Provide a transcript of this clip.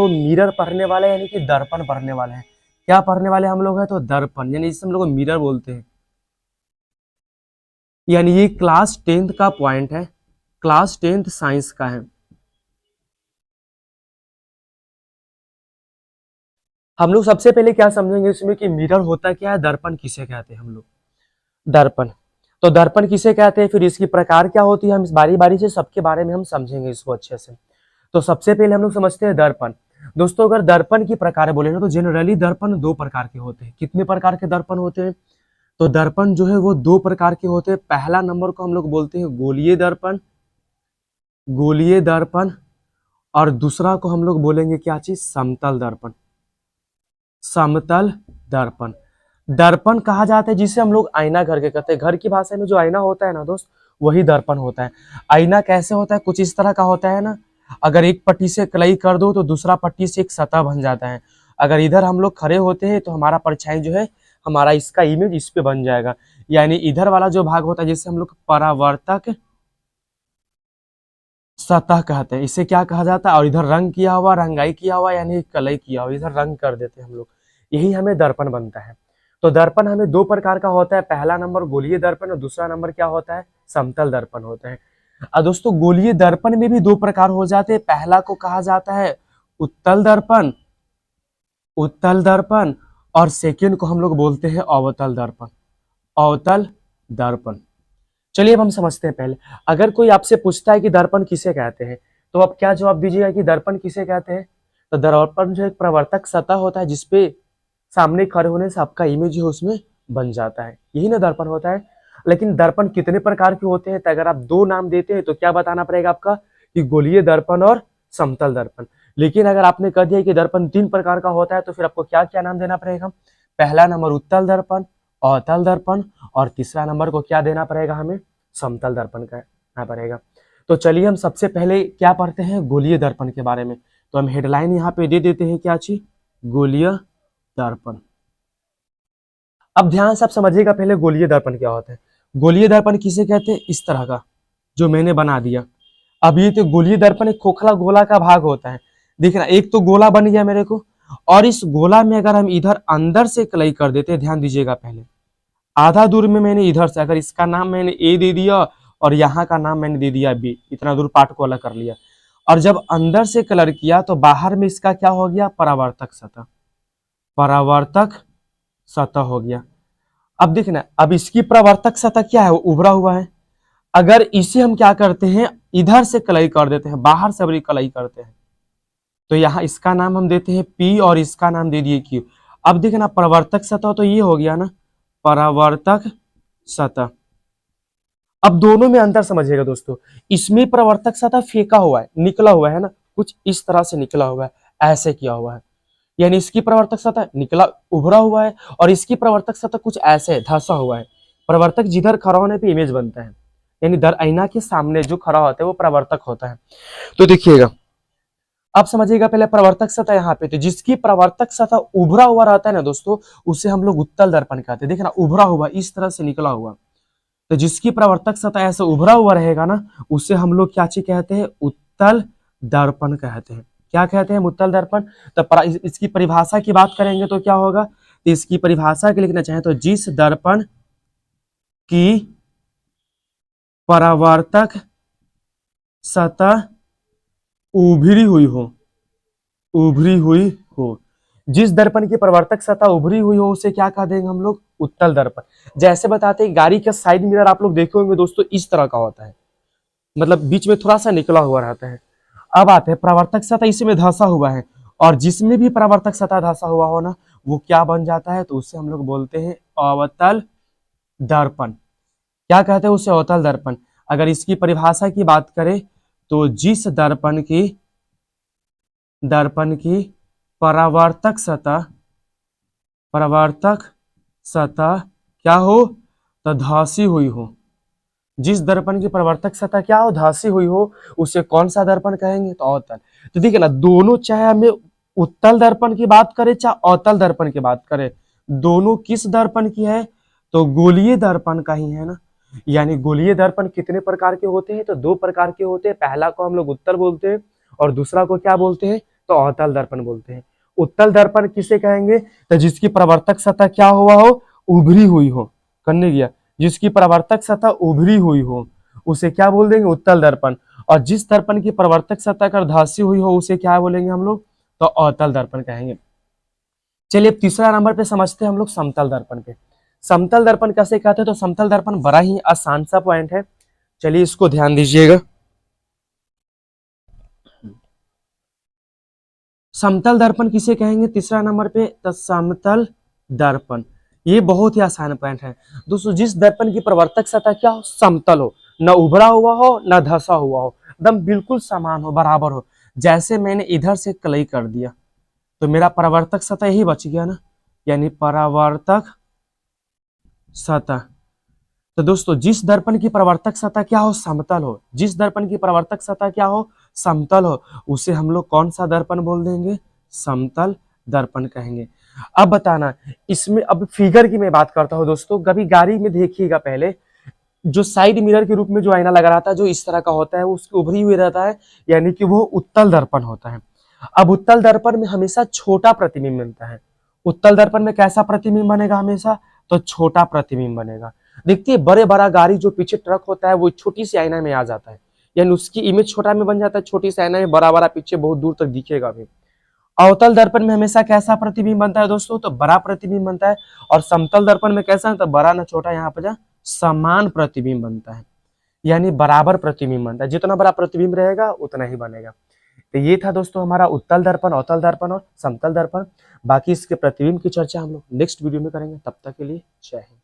वो मिरर पढ़ने वाले यानी कि दर्पण पढ़ने वाले हैं। क्या पढ़ने वाले हम लोग हैं? तो दर्पण, यानी जिसे हम लोग मिरर बोलते हैं। यानी ये क्लास 10th का पॉइंट है, क्लास 10th साइंस का है। हम लोग सबसे पहले क्या समझेंगे इसमें कि मिरर होता क्या है, दर्पण किसे कहते हैं हम लोग। दर्पण, तो दर्पण किसे कहते हैं, फिर इसकी प्रकार क्या होती है, हम इस बारी बारी से सबके बारे में हम समझेंगे इसको अच्छे से। तो सबसे पहले हम लोग समझते हैं दर्पण। दोस्तों अगर दर्पण की प्रकार बोले ना तो जनरली दर्पण दो प्रकार के होते हैं। कितने प्रकार के दर्पण होते हैं? तो दर्पण जो है वो दो प्रकार के होते हैं। पहला नंबर को हम लोग बोलते हैं गोलीय दर्पण, गोलीय दर्पण, और दूसरा को हम लोग बोलेंगे क्या चीज, समतल दर्पण, समतल दर्पण। दर्पण कहा जाता है जिसे हम लोग आईना घर के कहते हैं। घर की भाषा में जो आईना होता है ना दोस्त, वही दर्पण होता है। आईना कैसे होता है, कुछ इस तरह का होता है ना, अगर एक पट्टी से कलई कर दो तो दूसरा पट्टी से एक सतह बन जाता है। अगर इधर हम लोग खड़े होते हैं तो हमारा परछाई जो है, हमारा इसका इमेज इस पे बन जाएगा। यानी इधर वाला जो भाग होता है जिसे हम लोग परावर्तक सतह कहते हैं, इसे क्या कहा जाता है। और इधर रंग किया हुआ, रंगाई किया हुआ यानी कलई किया हुआ, इधर रंग कर देते हैं हम लोग, यही हमें दर्पण बनता है। तो दर्पण हमें दो प्रकार का होता है। पहला नंबर गोलीय दर्पण और दूसरा नंबर क्या होता है, समतल दर्पण होता है। और दोस्तों गोलीय दर्पण में भी दो प्रकार हो जाते हैं। पहला को कहा जाता है उत्तल दर्पण, उत्तल दर्पण, और सेकेंड को हम लोग बोलते हैं अवतल दर्पण, अवतल दर्पण। चलिए अब हम समझते हैं। पहले अगर कोई आपसे पूछता है कि दर्पण किसे कहते हैं, तो आप क्या जवाब दीजिएगा कि दर्पण किसे कहते हैं। तो दर्पण जो एक प्रवर्तक सतह होता है जिसपे सामने खड़े होने से आपका इमेज है उसमें बन जाता है, यही ना दर्पण होता है। लेकिन दर्पण कितने प्रकार के होते हैं, तो अगर आप दो नाम देते हैं तो क्या बताना पड़ेगा आपका, कि गोलीय दर्पण और समतल दर्पण। लेकिन अगर आपने कह दिया कि दर्पण तीन प्रकार का होता है तो फिर आपको क्या क्या नाम देना पड़ेगा। पहला नंबर उत्तल दर्पण, अवतल दर्पण, और तीसरा नंबर को क्या देना पड़ेगा हमें, समतल दर्पण कहना पड़ेगा। तो चलिए हम सबसे पहले क्या पढ़ते हैं, गोलीय दर्पण के बारे में। तो हम हेडलाइन यहाँ पे दे देते हैं क्या चीज, गोलीय दर्पण। अब ध्यान से आप समझिएगा पहले गोलीय दर्पण क्या होता है। गोलीय दर्पण किसे कहते हैं, इस तरह का जो मैंने बना दिया। अब ये तो गोलीय दर्पण एक खोखला गोला का भाग होता है। देख ना, एक तो गोला बन गया मेरे को, और इस गोला में अगर हम इधर अंदर से कलई कर देते हैं, ध्यान दीजिएगा पहले आधा दूर में मैंने इधर से, अगर इसका नाम मैंने ए दे दिया और यहाँ का नाम मैंने दे दिया बी, इतना दूर पार्ट को अलग कर लिया, और जब अंदर से कलर किया तो बाहर में इसका क्या हो गया, परावर्तक सतह, परावर्तक सतह हो गया। अब देखना, अब इसकी परावर्तक सतह क्या है, वो उभरा हुआ है। अगर इसे हम क्या करते हैं, इधर से कलई कर देते हैं, बाहर से बड़ी कलई करते हैं, तो यहाँ इसका नाम हम देते हैं पी और इसका नाम दे दिए क्यू। अब देखना परावर्तक सतह तो ये हो गया ना, परावर्तक सतह। अब दोनों में अंतर समझिएगा दोस्तों, इसमें परावर्तक सतह फेंका हुआ है, निकला हुआ है ना, कुछ इस तरह से निकला हुआ है, ऐसे किया हुआ है। यानी इसकी परावर्तक सतह निकला उभरा हुआ है, और इसकी परावर्तक सतह कुछ ऐसे धंसा हुआ है। परावर्तक जिधर खड़ा होने पे इमेज बनता है, यानी दर आईना के सामने जो खड़ा होता है वो परावर्तक होता है। तो देखिएगा, आप समझिएगा पहले परावर्तक सतह यहाँ पे, तो जिसकी परावर्तक सतह उभरा हुआ रहता है ना दोस्तों, उसे हम लोग उत्तल दर्पण कहते हैं। देखना उभरा हुआ, इस तरह से निकला हुआ, तो जिसकी परावर्तक सतह ऐसे उभरा हुआ रहेगा ना, उसे हम लोग क्या चीज कहते हैं, उत्तल दर्पण कहते हैं। क्या कहते हैं, उत्तल दर्पण। तो इसकी परिभाषा की बात करेंगे तो क्या होगा, तो इसकी परिभाषा के लिखना चाहे तो जिस दर्पण की परावर्तक सतह उभरी हुई हो, उभरी हुई हो, जिस दर्पण की परावर्तक सतह उभरी हुई हो उसे क्या कह देंगे हम लोग, उत्तल दर्पण। जैसे बताते हैं गाड़ी का साइड मिरर आप लोग देखे होंगे दोस्तों, इस तरह का होता है, मतलब बीच में थोड़ा सा निकला हुआ रहता है। अब आते हैं परावर्तक सतह इसमें धंसा हुआ है, और जिसमें भी परावर्तक सतह धंसा हुआ हो ना, वो क्या बन जाता है, तो उसे हम लोग बोलते हैं अवतल दर्पण। क्या कहते हैं उसे, अवतल दर्पण। अगर इसकी परिभाषा की बात करें तो जिस दर्पण की परावर्तक सतह क्या हो, तो धंसी हुई हो, जिस दर्पण की परावर्तक सतह क्या हो, धंसी हुई हो, उसे कौन सा दर्पण कहेंगे, तो अवतल। तो देखिए ना, दोनों चाहे हमें उत्तल दर्पण की बात करें चाहे अवतल दर्पण की बात करें, दोनों किस दर्पण की है, तो गोलीय दर्पण का ही है ना। यानी गोलीय दर्पण कितने प्रकार के होते हैं, तो दो प्रकार के होते हैं। पहला को हम लोग उत्तल बोलते हैं और दूसरा को क्या बोलते हैं, तो अवतल दर्पण बोलते हैं। उत्तल दर्पण किसे कहेंगे? तो जिसकी प्रवर्तक सतह क्या हुआ हो, उभरी हुई हो, करने गया, जिसकी प्रवर्तक सतह उभरी हुई हो उसे क्या बोल देंगे? उत्तल दर्पण। और जिस दर्पण की प्रवर्तक सतह कर धंसी हुई हो उसे क्या बोलेंगे हम लोग? तो अवतल दर्पण कहेंगे। चलिए अब तीसरा नंबर पे समझते हैं हम लोग समतल दर्पण पे। समतल दर्पण कैसे कहते हैं? तो समतल दर्पण बड़ा ही आसान सा पॉइंट है, चलिए इसको ध्यान दीजिएगा। समतल दर्पण किसे कहेंगे तीसरा नंबर पे? तो समतल दर्पण, ये बहुत ही आसान पॉइंट है दोस्तों। जिस दर्पण की प्रवर्तक सतह क्या हो? समतल हो, न उभरा हुआ हो न धंसा हुआ हो, एकदम बिल्कुल समान हो, बराबर हो। जैसे मैंने इधर से कलई कर दिया तो मेरा परावर्तक सतह यही बच गया ना, यानी परावर्तक सतह। तो दोस्तों जिस दर्पण की परावर्तक सतह क्या हो? समतल हो, जिस दर्पण की परावर्तक सतह क्या हो? समतल हो, उसे हम लोग कौन सा दर्पण बोल देंगे? समतल दर्पण कहेंगे। अब बताना इसमें, अब फिगर की मैं बात करता हूँ दोस्तों। कभी गाड़ी में देखिएगा, पहले जो साइड मिरर के रूप में जो आईना लगा रहता है, जो इस तरह का होता है, वो उसकी उभरी हुई रहता है, यानी कि वो उत्तल दर्पण होता है। अब उत्तल दर्पण में हमेशा छोटा प्रतिबिंब बनता है। उत्तल दर्पण में कैसा प्रतिबिंब बनेगा? हमेशा तो छोटा प्रतिबिंब बनेगा। देखिए बड़े बड़ा गाड़ी जो पीछे ट्रक होता है वो छोटी सी आईना में आ जाता है, यानी उसकी इमेज छोटा में बन जाता है, छोटी सी आईना में बड़ा बड़ा पीछे बहुत दूर तक दिखेगा भी। अवतल दर्पण में हमेशा कैसा प्रतिबिंब बनता है दोस्तों? तो बड़ा प्रतिबिंब बनता है। और समतल दर्पण में कैसा? तो बड़ा ना छोटा, यहाँ पर समान प्रतिबिंब बनता है, यानी बराबर प्रतिबिंब बनता है। जितना बड़ा प्रतिबिंब रहेगा उतना ही बनेगा। तो ये था दोस्तों हमारा उत्तल दर्पण, अवतल दर्पण और समतल दर्पण। बाकी इसके प्रतिबिंब की चर्चा हम लोग नेक्स्ट वीडियो में करेंगे। तब तक के लिए जय हिंद।